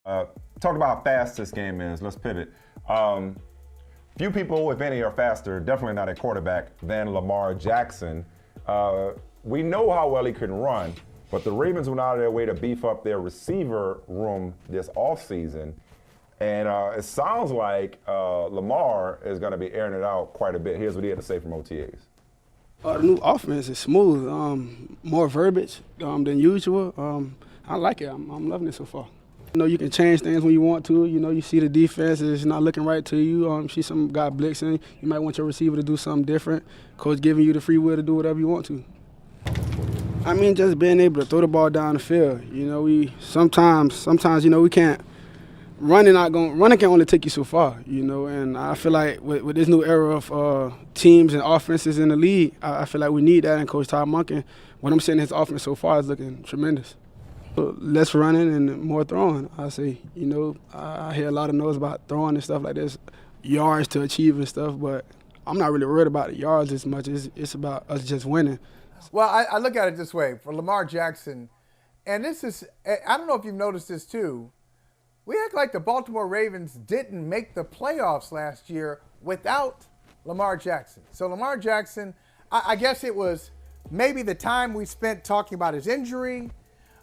Talk about how fast this game is. Let's pivot. Few people, if any, are faster, definitely not a quarterback, than Lamar Jackson. We know how well he can run, but the Ravens went out of their way to beef up their receiver room this offseason. And it sounds like Lamar is going to be airing it out quite a bit. Here's what he had to say from OTAs. The new offense is smooth, more verbiage than usual. I like it. I'm loving it so far. You know, you can change things when you want to. You know, you see the defense is not looking right to you. See some guy blitzing. You might want your receiver to do something different. Coach giving you the free will to do whatever you want to. I mean, just being able to throw the ball down the field. You know, we sometimes we can't. Running can only take you so far, you know, and I feel like with this new era of teams and offenses in the league, I feel like we need that, and Coach Todd Monken, what I'm seeing his offense so far is looking tremendous. Less running and more throwing, I say. You know, I hear a lot of noise about throwing and stuff like this, yards to achieve and stuff, but I'm not really worried about the yards as much. It's about us just winning. Well, I look at it this way. For Lamar Jackson, and this is, I don't know if you've noticed this too, we act like the Baltimore Ravens didn't make the playoffs last year without Lamar Jackson. So Lamar Jackson, I guess it was maybe the time we spent talking about his injury,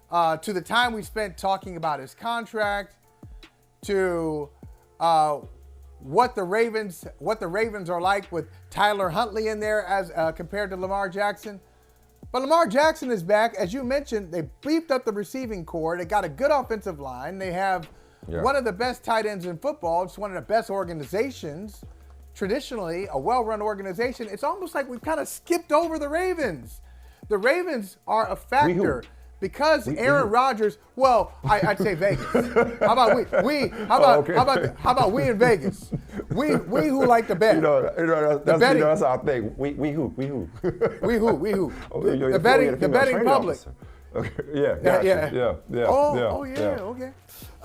to the time we spent talking about his contract, to what the Ravens are like with Tyler Huntley in there as compared to Lamar Jackson. But Lamar Jackson is back. As you mentioned, they beefed up the receiving core. They got a good offensive line. They have one of the best tight ends in football. It's one of the best organizations. Traditionally, a well-run organization. It's almost like we've kind of skipped over the Ravens. The Ravens are a factor because Aaron Rodgers. Well, I'd say Vegas. How about we? How about we in Vegas? We who like to bet. That's our thing. We who? We who? The betting public. Okay. Yeah. Gotcha. Yeah.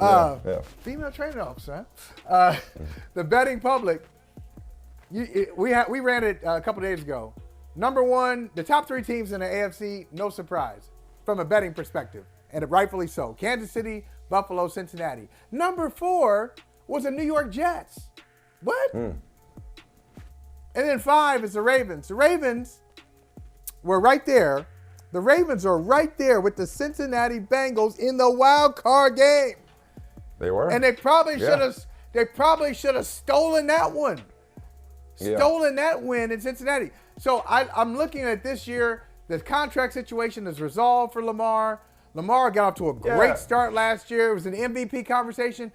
Okay. Female training officer. The betting public. We ran it a couple days ago. Number one, the top three teams in the AFC, no surprise, from a betting perspective, and rightfully so. Kansas City, Buffalo, Cincinnati. Number four was the New York Jets. What? And then 5 is the Ravens. The Ravens were right there. The Ravens are right there with the Cincinnati Bengals in the wild card game. They were. And they probably should have stolen that one. Stolen that win in Cincinnati. So I'm looking at this year. The contract situation is resolved for Lamar. Lamar got off to a great start last year. It was an MVP conversation.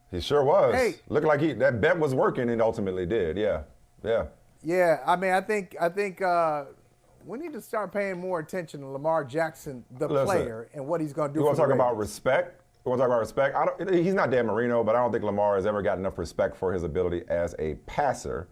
He sure was. Hey, looked like that bet was working and ultimately did. Yeah. I mean, I think we need to start paying more attention to Lamar Jackson, the player, and what he's going to do. You want to to talk about respect? He's not Dan Marino, but I don't think Lamar has ever got enough respect for his ability as a passer.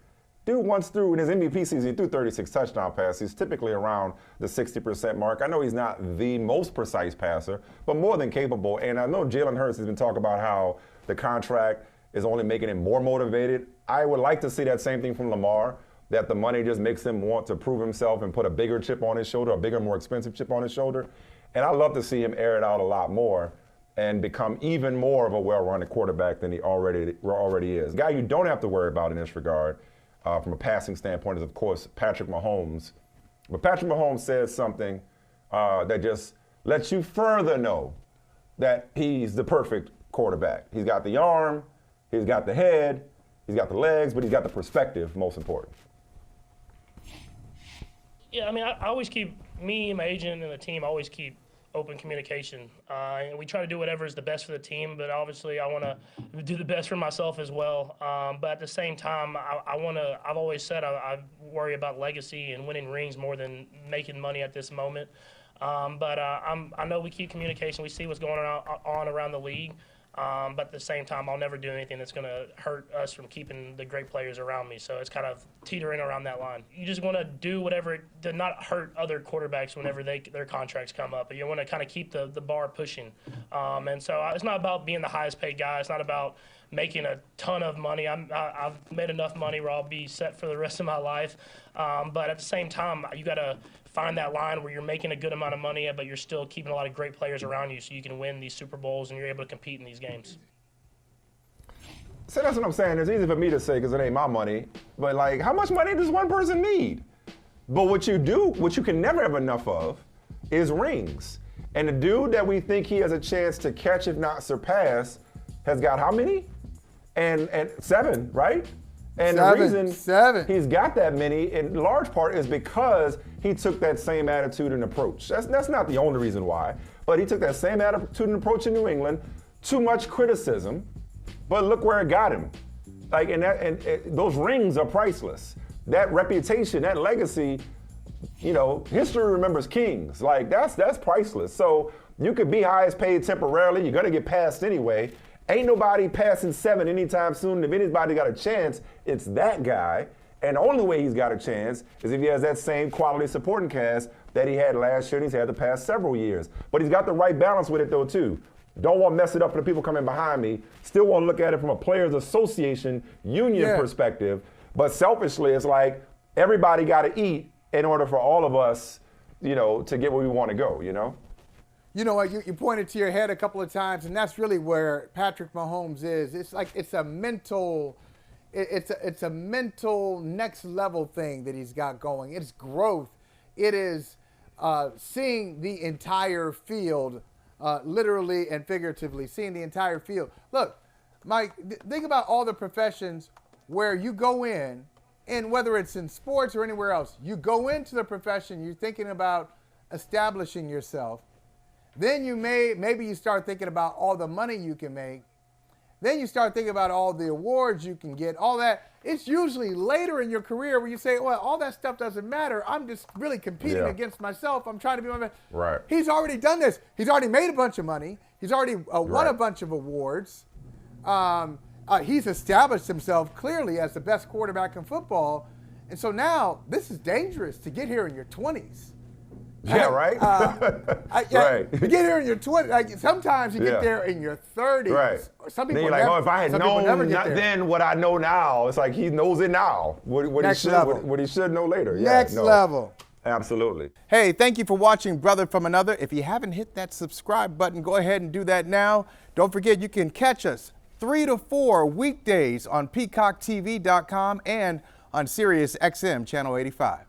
Dude once threw, in his MVP season, he threw 36 touchdown passes. He's typically around the 60% mark. I know he's not the most precise passer, but more than capable. And I know Jalen Hurts has been talking about how the contract is only making him more motivated. I would like to see that same thing from Lamar, that the money just makes him want to prove himself and put a bigger chip on his shoulder, a bigger, more expensive chip on his shoulder. And I'd love to see him air it out a lot more and become even more of a well-rounded quarterback than he already is. Guy you don't have to worry about in this regard, from a passing standpoint, is, of course, Patrick Mahomes. But Patrick Mahomes says something that just lets you further know that he's the perfect quarterback. He's got the arm, he's got the head, he's got the legs, but he's got the perspective, most important. Yeah, I mean, I always keep, me and my agent and the team always keep open communication. And we try to do whatever is the best for the team, but obviously I want to do the best for myself as well. But at the same time, I've always said I worry about legacy and winning rings more than making money at this moment. But I know we keep communication. We see what's going on around the league. But at the same time, I'll never do anything that's going to hurt us from keeping the great players around me. So it's kind of teetering around that line. You just want to do whatever to not hurt other quarterbacks whenever their contracts come up. But you want to kind of keep the bar pushing. And so it's not about being the highest paid guy. It's not about making a ton of money. I've made enough money where I'll be set for the rest of my life. But at the same time, you got to find that line where you're making a good amount of money, but you're still keeping a lot of great players around you so you can win these Super Bowls and you're able to compete in these games. So that's what I'm saying. It's easy for me to say because it ain't my money. But, like, how much money does one person need? But what you can never have enough of, is rings. And the dude that we think he has a chance to catch, if not surpass, has got how many? And 7, right? And the reason 7. he's got that many, in large part, is because he took that same attitude and approach. That's not the only reason why, but he took that same attitude and approach in New England. Too much criticism, but look where it got him. Like, and those rings are priceless. That reputation, that legacy, you know, history remembers kings. Like, that's priceless. So you could be highest paid temporarily. You're gonna get passed anyway. Ain't nobody passing 7 anytime soon. If anybody got a chance, it's that guy. And the only way he's got a chance is if he has that same quality supporting cast that he had last year and he's had the past several years. But he's got the right balance with it though too. Don't want to mess it up for the people coming behind me. Still want to look at it from a players association union perspective. But selfishly, it's like everybody got to eat in order for all of us, you know, to get where we want to go, you know? You know what, you pointed to your head a couple of times, and that's really where Patrick Mahomes is. It's like it's a mental next level thing that he's got going. It's growth. It is seeing the entire field, literally and figuratively, seeing the entire field. Look, Mike, think about all the professions where you go in, and whether it's in sports or anywhere else, you go into the profession, you're thinking about establishing yourself. Then maybe you start thinking about all the money you can make. Then you start thinking about all the awards you can get, all that. It's usually later in your career where you say, well, all that stuff doesn't matter. I'm just really competing against myself. I'm trying to be my best. Right. He's already done this. He's already made a bunch of money. He's already won a bunch of awards. He's established himself clearly as the best quarterback in football. And so now this is dangerous to get here in your 20s. Yeah, right? Right. You get here in your 20s. Like, sometimes you get there in your 30s. Right. Or some people then you're like, never, oh, if I had known then what I know now, it's like he knows it now. What he should know later. Next level. Absolutely. Hey, thank you for watching Brother from Another. If you haven't hit that subscribe button, go ahead and do that now. Don't forget, you can catch us 3 to 4 weekdays on PeacockTV.com and on Sirius XM Channel 85.